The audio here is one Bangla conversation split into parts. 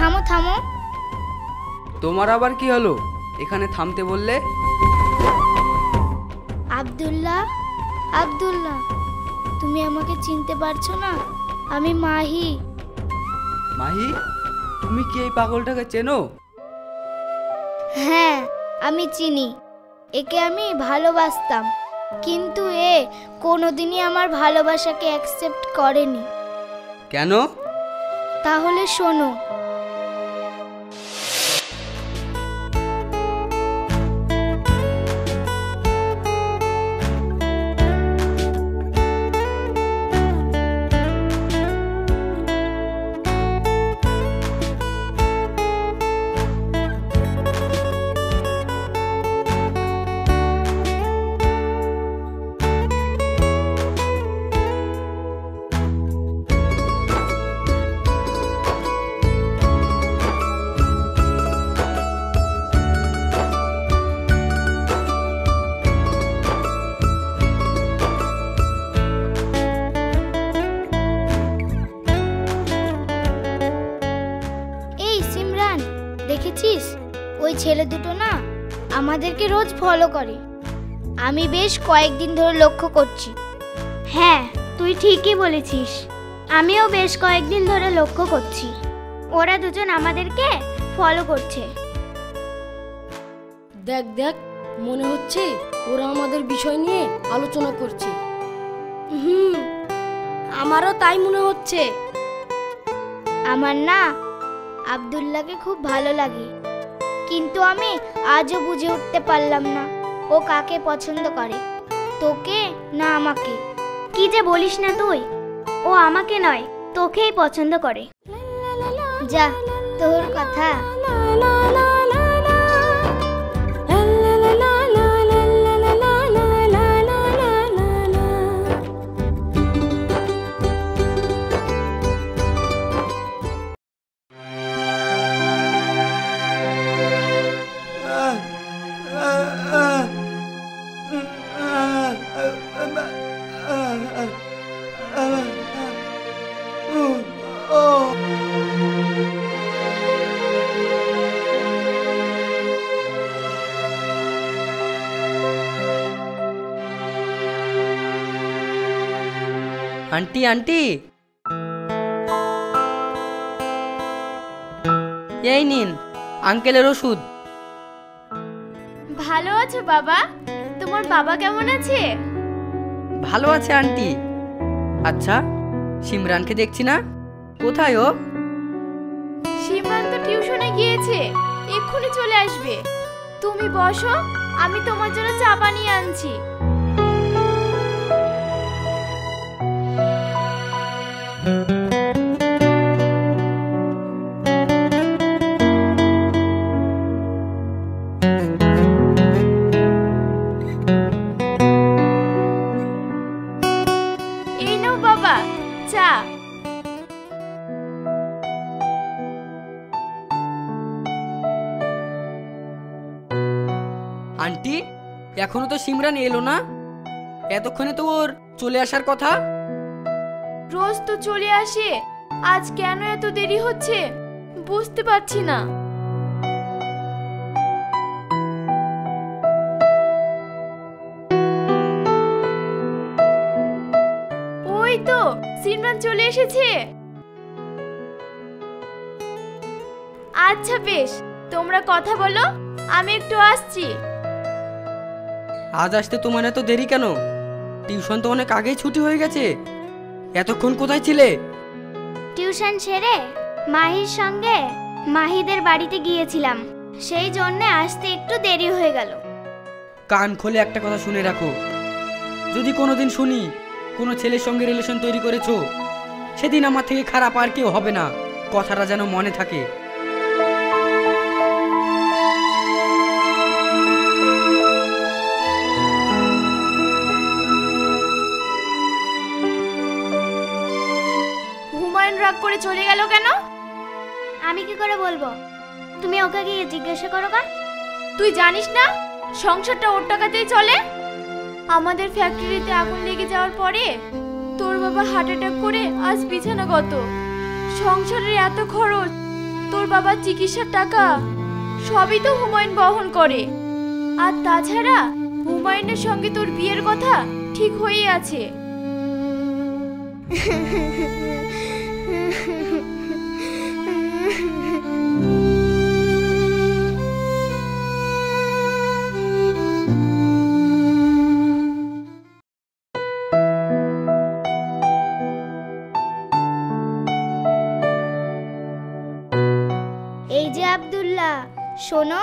থামো থামো। তোমার আবার কি হলো? এখানে থামতে বললে? আব্দুল্লাহ, আব্দুল্লাহ, তুমি আমাকে চিনতে পারছো না? আমি মাহি। মাহি, তুমি কি এই পাগলটাকে চেনো? হ্যাঁ, আমি চিনি। একে আমি ভালোবাসতাম, কিন্তু এ কোনোদিনই আমার ভালোবাসাকে অ্যাকসেপ্ট করেনি। কেন? তাহলে শোনো। দেখেছিস, ওই ছেলে দুটো না আমাদেরকে রোজ ফলো করে। আমি বেশ কয়েকদিন ধরে লক্ষ্য করছি। হ্যাঁ, তুই ঠিকই বলেছিস। আমিও বেশ কয়েকদিন ধরে লক্ষ্য করছি ওরা দুজন আমাদেরকে ফলো করছে। দেখ দেখ, মনে হচ্ছে ওরা আমাদের বিষয় নিয়ে আলোচনা করছে। আমারও তাই মনে হচ্ছে। আমার না আব্দুল্লাহকে খুব ভালো লাগে, কিন্তু আমি আজও বুঝে উঠতে পারলাম না ও কাকে পছন্দ করে, তোকে না আমাকে। কি যে বলিস না তুই, ও আমাকে নয় তোকেই পছন্দ করে। যা, তোর কথা। আন্টি আন্টি, এই নিন আঙ্কেলের ওষুধ। ভালো আছো বাবা? তোমার বাবা কেমন আছে? ভালো আছে আন্টি। আচ্ছা, সিমরানকে দেখছি না, কোথায় ও? সিমরান তো টিউশনে গিয়েছে, এক্ষুনি চলে আসবে। তুমি বসো, আমি তোমার জন্য চা বানিয়ে আনছি। এই নাও বাবা চা। আন্টি, এখনো তো সিমরান এলো না? এতক্ষণে তো ওর চলে আসার কথা। রোজ তো চলে আসে, আজ কেন এত দেরি হচ্ছে বুঝতে পারছি না। ওই তো সিমরান চলে এসেছে। আচ্ছা বেশ, তোমরা কথা বলো, আমি একটু আসছি। আজ আসতে তোমার এত দেরি কেন? টিউশন তো অনেক আগেই ছুটি হয়ে গেছে। এতক্ষণ কোথায় ছিলে? টিউশন সেরে মাহির সঙ্গে মাহিদের বাড়িতে গিয়েছিলাম, সেই জন্য আসতে একটু দেরি হয়ে গেল। কান খোলে একটা কথা শুনে রাখো, যদি কোনোদিন শুনি কোনো ছেলের সঙ্গে রিলেশন তৈরি করেছো, সেদিন আমার থেকে খারাপ আর কেউ হবে না। কথাটা যেন মনে থাকে। হুমায়ুন রাগ করে চলে গেল কেন? আমি কি করে বলবো? তুমি ওকে গিয়ে জিজ্ঞাসা করো। তুই জানিস না সংসারটা ওর টাকাতেই চলে? আমাদের ফ্যাক্টরিতে আগুন লেগে যাওয়ার পরে তোর বাবা হার্ট অ্যাটাক করে আজ বিছানাগত। সংসারের এত খরচ, তোর বাবার চিকিৎসার টাকা সবই তো হুমায়ুন বহন করে। আর তাছাড়া হুমায়ুনের সঙ্গে তোর বিয়ের কথা ঠিক হয়েই আছে। এই যে আব্দুল্লাহ, শোনো।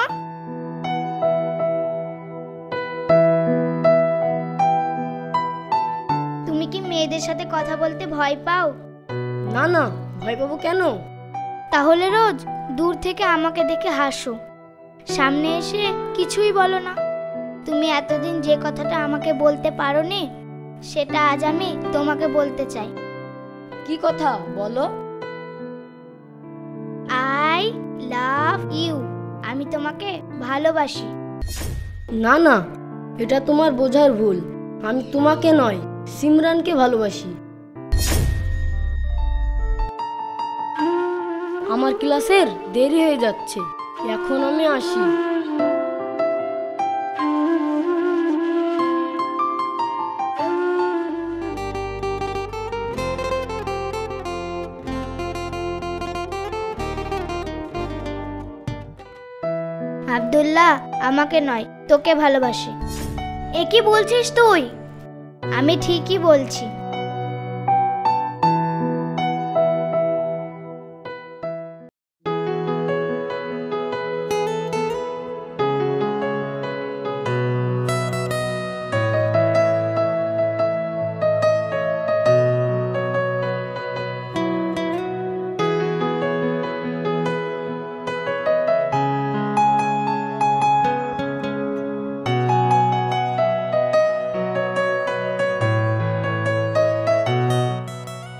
তুমি কি মেয়েদের সাথে কথা বলতে ভয় পাও? না না, ভয় পাবো কেন? তাহলে রোজ দূর থেকে আমাকে দেখে হাসো, সামনে এসে কিছুই বলো না। তুমি এতদিন যে কথাটা আমাকে বলতে পারোনি, সেটা আজ আমি তোমাকে বলতে চাই। কি কথা বলো? I love you. আমি তোমাকে ভালোবাসি। না না, এটা তোমার বোঝার ভুল। আমি তোমাকে নয়, সিমরানকে ভালোবাসি। আমার ক্লাসের দেরি হয়ে যাচ্ছে, এখন আমি আসি। আব্দুল্লাহ আমাকে নয়, তোকে ভালোবাসে। এ কি বলছিস তুই? আমি ঠিকই বলছি।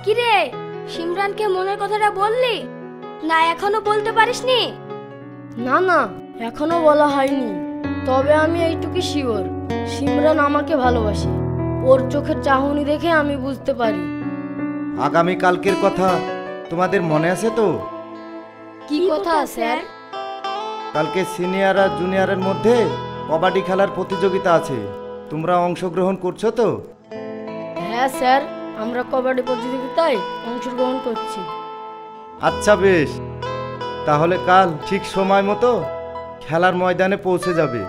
কিরে, সিমরানকে মনের কথাটা বললি না? এখনো বলতে পারিসনি? না না, এখনো বলা হয়নি। তবে আমি এইটুকু শিওর, সিমরান আমাকে ভালোবাসে। ওর চোখের চাহনি দেখে আমি বুঝতে পারি। আগামী কালকের কথা তোমাদের মনে আছে তো? কি কথা স্যার? কালকে সিনিয়র আর জুনিয়রের মধ্যে কবাডি খেলার প্রতিযোগিতা আছে, তোমরা অংশগ্রহণ করছো তো? হ্যাঁ স্যার, আমরা কবাডি প্রতিযোগিতায় অংশগ্রহণ করছি। আচ্ছা বেশ, তাহলে কাল ঠিক সময় মতো খেলার ময়দানে পৌঁছে যাবে।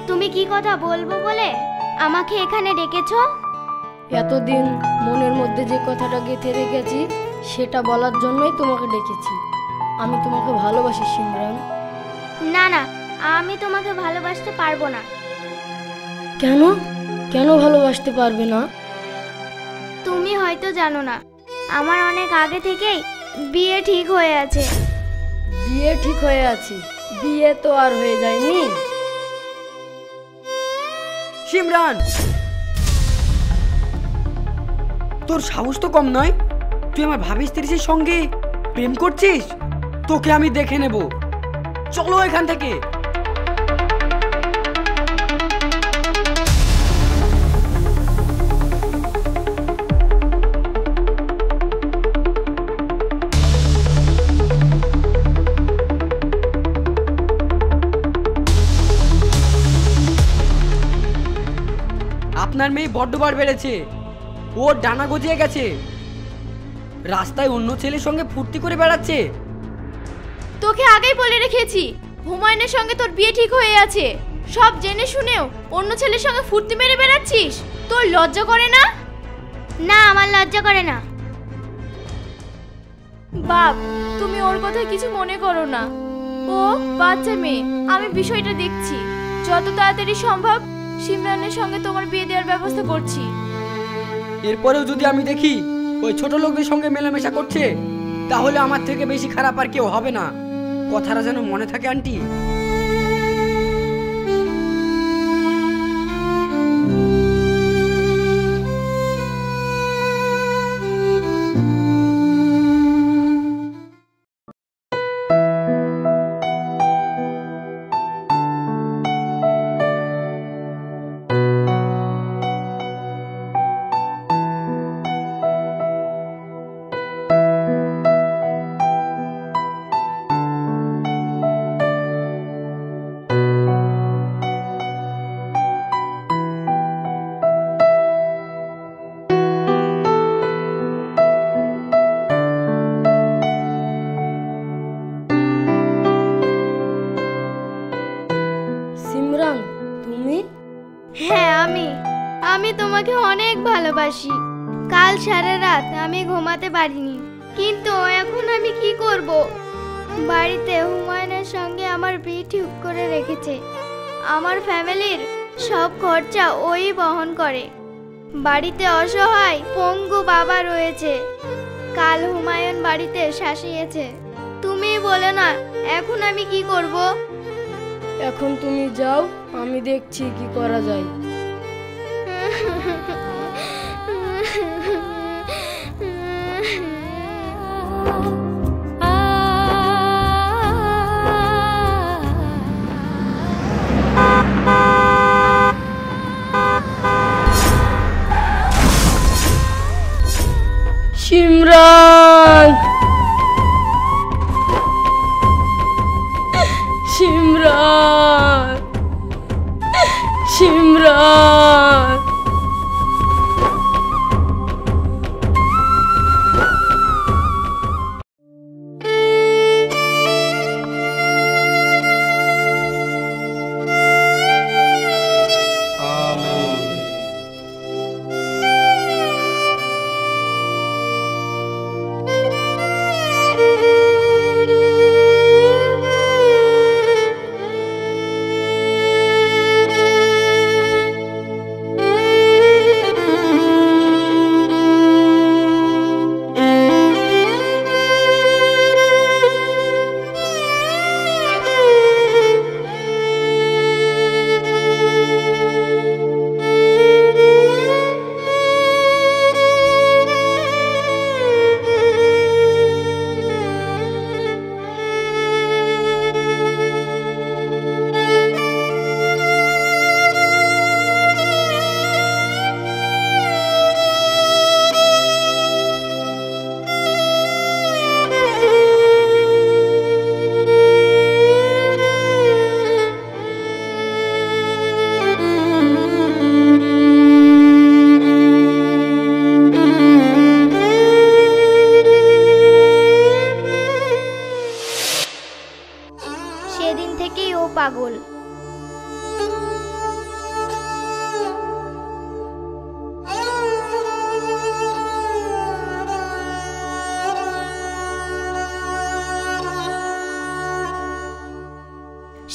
তুমি কি কথা বলবো বলে আমাকে এখানে ডেকেছো? এতদিন মনের মধ্যে যে কথাটা গেঁথে রেখেছি সেটা বলার জন্যই তোমাকে ডেকেছি। আমি তোমাকে ভালোবাসি সিমরান। না না, আমি তোমাকে ভালোবাসতে পারবো না। কেন? কেন ভালোবাসতে পারবে না? তুমি হয়তো জানো না, আমার অনেক আগে থেকেই বিয়ে ঠিক হয়ে আছে। বিয়ে ঠিক হয়ে আছে? বিয়ে তো আর হয়ে যায়নি। সিমরান, তোর সাহস তো কম নয়। তুই আমার ভাবি স্ত্রীর সঙ্গে প্রেম করছিস? তোকে আমি দেখে নেব। চলো এখান থেকে। আপনার মেয়ে বড্ড বার বেড়েছে। ওর ডানা গজিয়ে গেছে, রাস্তায় অন্য ছেলের সঙ্গে ফুর্তি করে বেড়াচ্ছে। তোকে আগেই বলে রেখেছি, হুমায়ুনের সঙ্গে তোর বিয়ে ঠিক হয়ে আছে। সব জেনে শুনেও অন্য ছেলের সঙ্গে ফুর্তি মেরে বেড়াচ্ছিস। তোর লজ্জা করে না? না, আমার লজ্জা করে না। বাপ, তুমি ওর কথা কিছু মনে করো না। ও বাচ্চা মেয়ে, আমি বিষয়টা দেখছি। যত তাড়াতাড়ি সম্ভব সিমরানের সঙ্গে তোমার বিয়ে দেওয়ার ব্যবস্থা করছি। এরপরেও যদি আমি দেখি ওই ছোট লোকদের সঙ্গে মেলামেশা করছে, তাহলে আমার থেকে বেশি খারাপ আর কেউ হবে না। কথাটা যেন মনে থাকে আন্টি। সিমরান, তুমি? হ্যাঁ আমি তোমাকে অনেক ভালোবাসি। কাল সারা রাত আমি ঘুমাতে পারিনি, কিন্তু এখন আমি কি করব? বাড়িতে হুমায়ুনের সঙ্গে আমার বিয়ে ঠিক করে রেখেছে। আমার ফ্যামিলির সব খরচা ওই বহন করে। বাড়িতে অসহায় পঙ্গু বাবা রয়েছে। কাল হুমায়ুন বাড়িতে শাসিয়েছে। তুমি বলে না এখন আমি কি করব? এখন তুমি যাও, আমি দেখছি কি করা যায়। সিমরান, সিমরান, সিমরান। সেদিন থেকেই ও পাগল।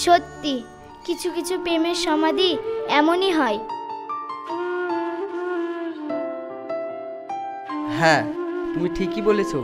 সত্যি কিছু কিছু প্রেমের সমাধি এমনই হয়। হ্যাঁ, তুমি ঠিকই বলেছো।